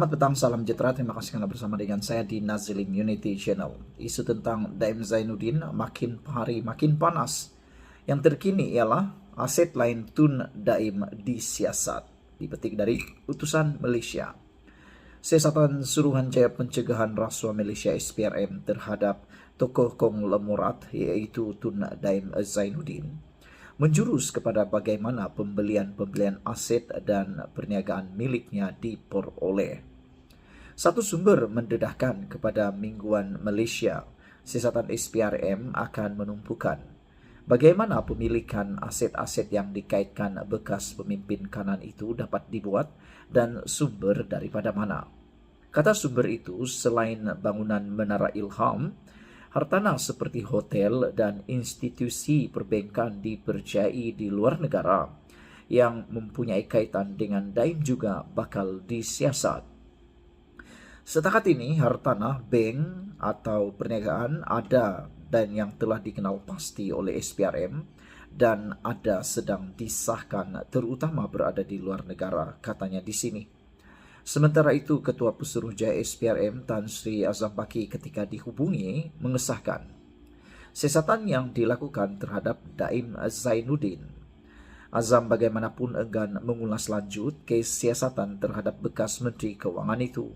Selamat petang, salam sejahtera. Terima kasih karena bersama dengan saya di Nazilin Unity Channel. Isu tentang Daim Zainuddin makin hari makin panas. Yang terkini ialah aset lain Tun Daim disiasat. Dipetik dari utusan Malaysia. Siasatan Suruhanjaya Pencegahan Rasuah Malaysia SPRM terhadap tokoh konglomerat yaitu Tun Daim Zainuddin menjurus kepada bagaimana pembelian aset dan perniagaan miliknya diperoleh. Satu sumber mendedahkan kepada Mingguan Malaysia, siasatan SPRM akan menumpukan bagaimana pemilikan aset-aset yang dikaitkan bekas pemimpin kanan itu dapat dibuat dan sumber daripada mana. Kata sumber itu, selain bangunan Menara Ilham, hartanah seperti hotel dan institusi perbankan dipercayai di luar negara yang mempunyai kaitan dengan Daim juga bakal disiasat. Setakat ini, hartanah bank atau perniagaan ada dan yang telah dikenal pasti oleh SPRM dan ada sedang disahkan terutama berada di luar negara, katanya di sini. Sementara itu, Ketua Pesuruhjaya SPRM Tan Sri Azam Baki ketika dihubungi mengesahkan siasatan yang dilakukan terhadap Daim Zainuddin. Azam bagaimanapun enggan mengulas lanjut kes siasatan terhadap bekas Menteri Keuangan itu.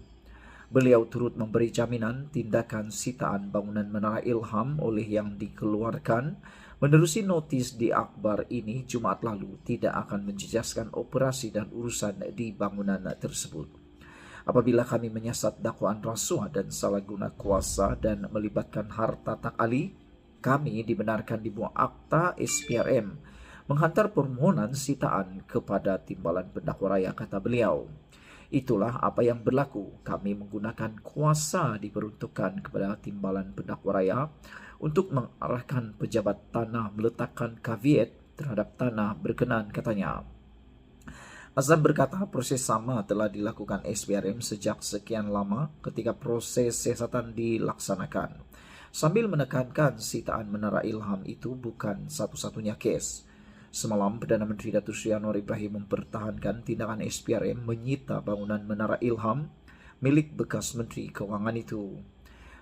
Beliau turut memberi jaminan tindakan sitaan bangunan Menara Ilham oleh yang dikeluarkan menerusi notis di akhbar ini Jumaat lalu tidak akan menjejaskan operasi dan urusan di bangunan tersebut. Apabila kami menyiasat dakwaan rasuah dan salah guna kuasa dan melibatkan harta tak alih, kami dibenarkan dibuat akta SPRM menghantar permohonan sitaan kepada Timbalan Pendakwa Raya, kata beliau. Itulah apa yang berlaku. Kami menggunakan kuasa diperuntukkan kepada Timbalan Pendakwa Raya untuk mengarahkan pejabat tanah meletakkan caveat terhadap tanah berkenan, katanya. Azam berkata proses sama telah dilakukan SPRM sejak sekian lama ketika proses siasatan dilaksanakan. Sambil menekankan sitaan Menara Ilham itu bukan satu-satunya kes. Semalam, Perdana Menteri Datuk Seri Anwar Ibrahim mempertahankan tindakan SPRM menyita bangunan Menara Ilham milik bekas Menteri Keuangan itu.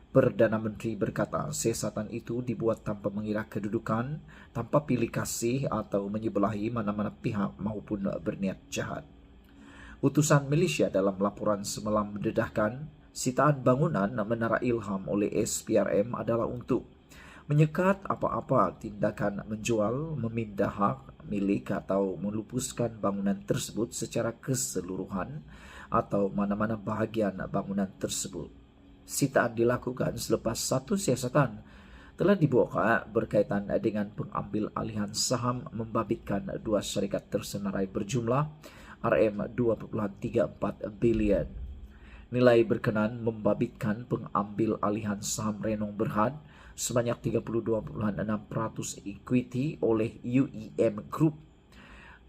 Perdana Menteri berkata siasatan itu dibuat tanpa mengira kedudukan, tanpa pilih kasih atau menyebelahi mana-mana pihak maupun berniat jahat. Utusan Malaysia dalam laporan semalam mendedahkan sitaan bangunan Menara Ilham oleh SPRM adalah untuk menyekat apa-apa tindakan menjual, memindah hak milik atau melupuskan bangunan tersebut secara keseluruhan atau mana-mana bahagian bangunan tersebut. Sitaan dilakukan selepas satu siasatan telah dibuka berkaitan dengan pengambil alihan saham membabitkan dua syarikat tersenarai berjumlah RM2.34 bilion. Nilai berkenan membabitkan pengambil alihan saham Renong Berhad sebanyak 32.6% equity oleh UEM Group.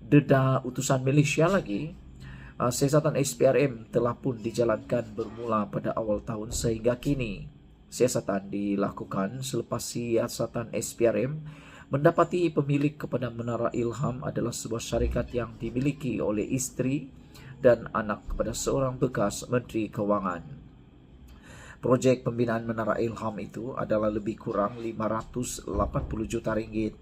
Dedah utusan Malaysia lagi, siasatan SPRM telah pun dijalankan bermula pada awal tahun sehingga kini. Siasatan dilakukan selepas siasatan SPRM mendapati pemilik kepada Menara Ilham adalah sebuah syarikat yang dimiliki oleh isteri dan anak kepada seorang bekas Menteri Keuangan. Projek pembinaan Menara Ilham itu adalah lebih kurang 580 juta ringgit.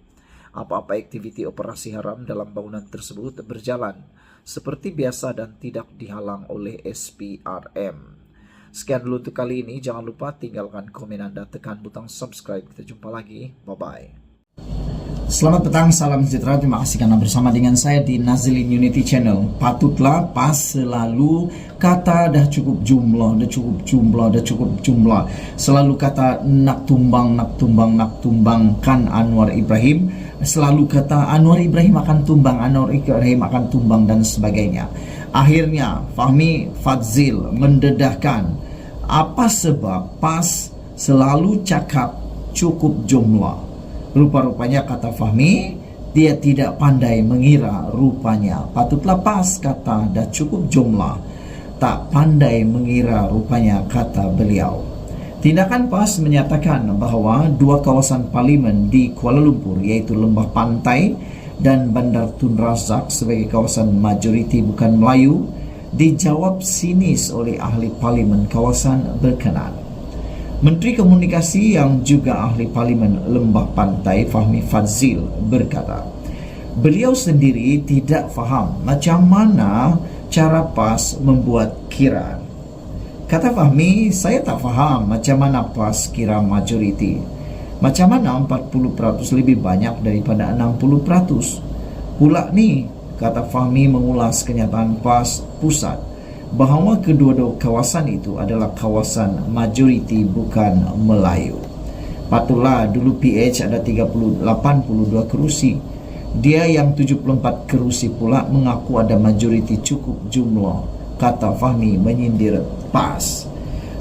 Apa-apa aktiviti operasi haram dalam bangunan tersebut berjalan seperti biasa dan tidak dihalang oleh SPRM. Sekian dulu untuk kali ini. Jangan lupa tinggalkan komen Anda, tekan butang subscribe. Kita jumpa lagi. Bye-bye. Selamat petang, salam sejahtera. Terima kasih karena bersama dengan saya di Nazilin Unity Channel. Patutlah pas selalu kata dah cukup jumlah, dah cukup jumlah, dah cukup jumlah. Selalu kata nak tumbang, nak tumbang, nak tumbangkan Anwar Ibrahim. Selalu kata Anwar Ibrahim akan tumbang, Anwar Ibrahim akan tumbang dan sebagainya. Akhirnya Fahmi Fadzil mendedahkan apa sebab pas selalu cakap cukup jumlah. Rupa-rupanya kata Fahmi, dia tidak pandai mengira rupanya. Patutlah pas kata dah cukup jumlah, tak pandai mengira rupanya, kata beliau. Tindakan PAS menyatakan bahawa dua kawasan parlimen di Kuala Lumpur iaitu Lembah Pantai dan Bandar Tun Razak sebagai kawasan majoriti bukan Melayu dijawab sinis oleh ahli parlimen kawasan berkenaan. Menteri Komunikasi yang juga ahli parlimen Lembah Pantai Fahmi Fadzil berkata, beliau sendiri tidak faham macam mana cara PAS membuat kiraan. Kata Fahmi, saya tak faham macam mana PAS kira majoriti. Macam mana 40% lebih banyak daripada 60%? Pula ni, kata Fahmi mengulas kenyataan PAS pusat bahawa kedua-dua kawasan itu adalah kawasan majoriti bukan Melayu. Patutlah dulu PH ada 82 kerusi. Dia yang 74 kerusi pula mengaku ada majoriti cukup jumlah, kata Fahmi menyindir PAS.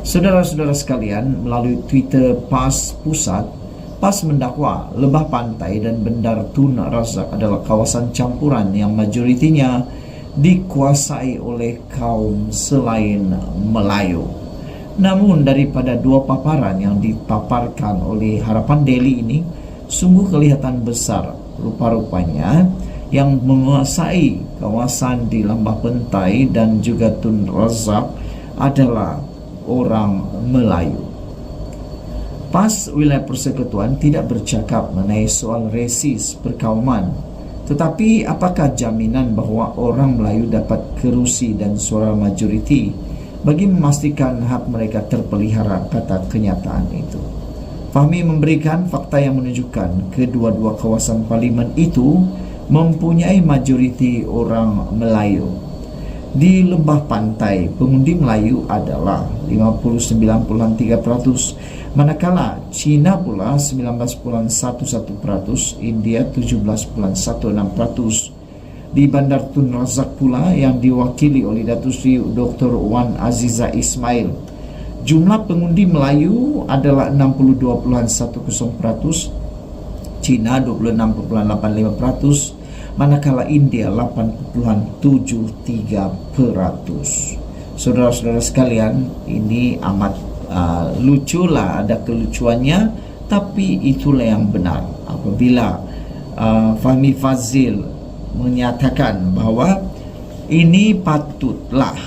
Saudara-saudara sekalian, melalui Twitter PAS pusat, PAS mendakwa Lembah Pantai dan Bandar Tun Razak adalah kawasan campuran yang majoritinya dikuasai oleh kaum selain Melayu. Namun daripada dua paparan yang dipaparkan oleh Harapan Daily ini, sungguh kelihatan besar rupa-rupanya yang menguasai kawasan di Lembah Pantai dan juga Tun Razak adalah orang Melayu. PAS Wilayah Persekutuan tidak bercakap mengenai soal resis perkauman. Tetapi apakah jaminan bahawa orang Melayu dapat kerusi dan suara majoriti bagi memastikan hak mereka terpelihara, kata kenyataan itu. Fahmi memberikan fakta yang menunjukkan kedua-dua kawasan parlimen itu mempunyai majoriti orang Melayu. Di Lembah Pantai, pengundi Melayu adalah 59.3%, manakala Cina pula 19.11%, India 17.16%. Di Bandar Tun Razak pula yang diwakili oleh Datuk Seri Dr. Wan Aziza Ismail, jumlah pengundi Melayu adalah 62.10%, Cina 26.85%, manakala India 8.73%. Saudara-saudara sekalian, ini amat lucu lah, ada kelucuannya, tapi itulah yang benar. Apabila Fahmi Fadzil menyatakan bahawa ini patutlah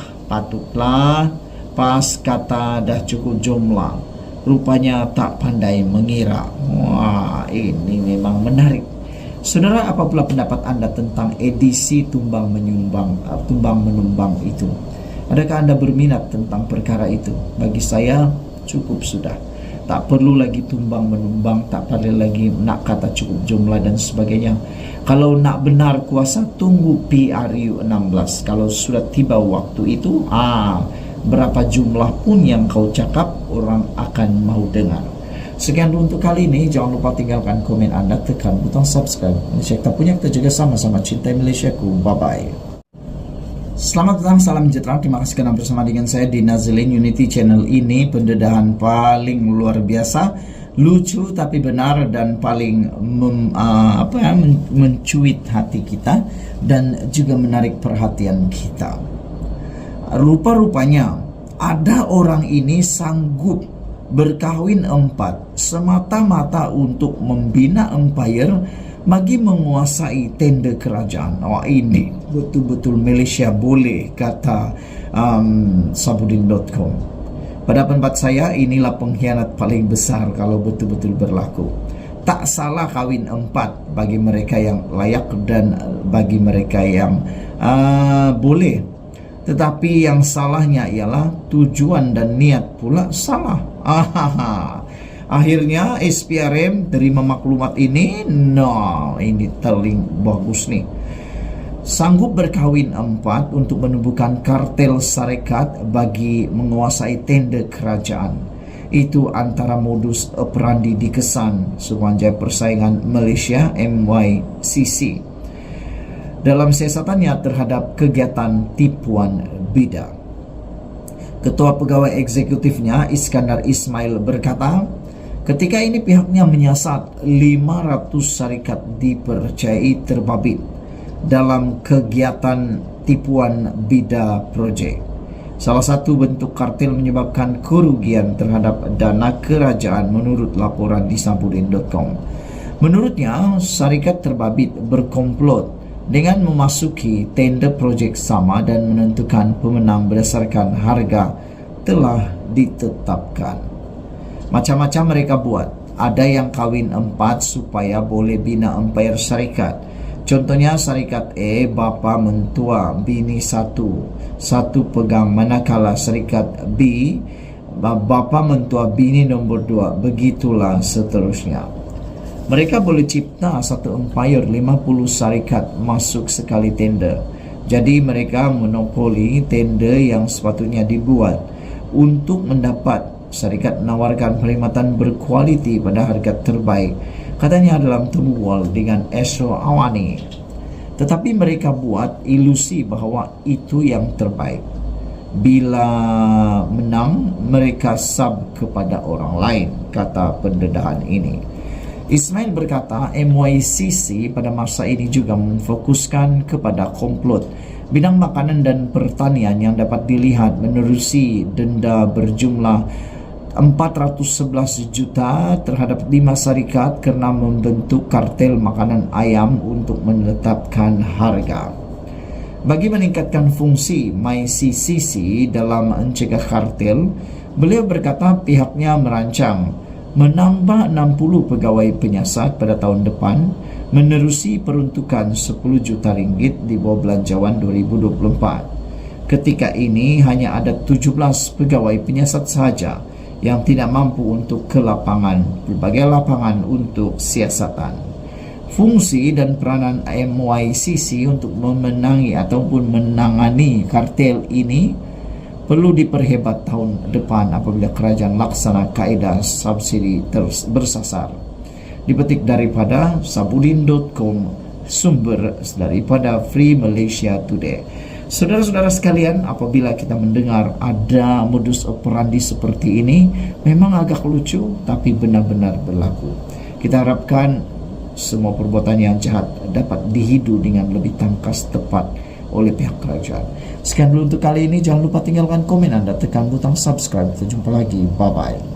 PAS kata dah cukup jumlah, rupanya tak pandai mengira. Wah, ini memang menarik. Saudara, apa pula pendapat anda tentang edisi tumbang menumbang itu? Adakah anda berminat tentang perkara itu? Bagi saya cukup sudah. Tak perlu lagi tumbang menumbang, tak perlu lagi nak kata cukup jumlah dan sebagainya. Kalau nak benar kuasa, tunggu PRU 16. Kalau sudah tiba waktu itu, berapa jumlah pun yang kau cakap, orang akan mau dengar. Sekian dulu untuk kali ini. Jangan lupa tinggalkan komen anda, tekan butang subscribe. Malaysia kita punya, kita juga sama-sama cintai Malaysiaku. Bye-bye. Selamat datang, salam sejahtera. Terima kasih kerana bersama dengan saya di Nazilin Unity Channel ini. Pendedahan paling luar biasa, lucu tapi benar, dan paling mencuit hati kita dan juga menarik perhatian kita. Rupa-rupanya ada orang ini sanggup berkahwin 4 semata-mata untuk membina empire bagi menguasai tender kerajaan. Ini betul-betul Malaysia boleh, kata Sabudin.com. Pada pendapat saya, inilah pengkhianat paling besar kalau betul-betul berlaku. Tak salah kahwin 4 bagi mereka yang layak dan bagi mereka yang boleh. Tetapi yang salahnya ialah tujuan dan niat pula salah. Akhirnya SPRM terima maklumat ini. Ini terling bagus nih. Sanggup berkahwin 4 untuk menumbuhkan kartel syarikat bagi menguasai tender kerajaan. Itu antara modus operandi dikesan Suruhanjaya Persaingan Malaysia MYCC dalam siasatannya terhadap kegiatan tipuan bida. Ketua Pegawai Eksekutifnya Iskandar Ismail berkata, ketika ini pihaknya menyiasat 500 syarikat dipercayai terbabit dalam kegiatan tipuan bida projek. Salah satu bentuk kartel menyebabkan kerugian terhadap dana kerajaan menurut laporan di Sabudin.com. Menurutnya, syarikat terbabit berkomplot dengan memasuki tender projek sama dan menentukan pemenang berdasarkan harga telah ditetapkan. Macam-macam mereka buat. Ada yang kawin 4 supaya boleh bina empayar syarikat. Contohnya syarikat A, bapa mentua, bini satu pegang, manakala syarikat B, bapa mentua, bini nombor 2, begitulah seterusnya. Mereka boleh cipta satu empayar 50 syarikat masuk sekali tender. Jadi mereka monopoli tender yang sepatutnya dibuat untuk mendapat. Syarikat menawarkan perkhidmatan berkualiti pada harga terbaik, katanya dalam temu wall dengan Esro Awani. Tetapi mereka buat ilusi bahwa itu yang terbaik. Bila menang, mereka sub kepada orang lain, kata pendedahan ini. Ismail berkata MYCC pada masa ini juga memfokuskan kepada komplot bidang makanan dan pertanian yang dapat dilihat menerusi denda berjumlah 411 juta terhadap 5 syarikat kerana membentuk kartel makanan ayam untuk menetapkan harga. Bagi meningkatkan fungsi MyCCC dalam mencegah kartel, beliau berkata pihaknya merancang menambah 60 pegawai penyiasat pada tahun depan menerusi peruntukan 10 juta ringgit di bawah belanjawan 2024. Ketika ini hanya ada 17 pegawai penyiasat sahaja yang tidak mampu untuk ke lapangan, berbagai lapangan untuk siasatan. Fungsi dan peranan MYCC untuk memenangi ataupun menangani kartel ini perlu diperhebat tahun depan apabila kerajaan laksana kaedah subsidi bersasar. Dipetik daripada sabudin.com, sumber daripada Free Malaysia Today. Saudara-saudara sekalian, apabila kita mendengar ada modus operandi seperti ini, memang agak lucu tapi benar-benar berlaku. Kita harapkan semua perbuatan yang jahat dapat dihidu dengan lebih tangkas tepat oleh pihak kerajaan. Sekian dulu untuk kali ini. Jangan lupa tinggalkan komen Anda, tekan butang subscribe. Kita jumpa lagi. Bye-bye.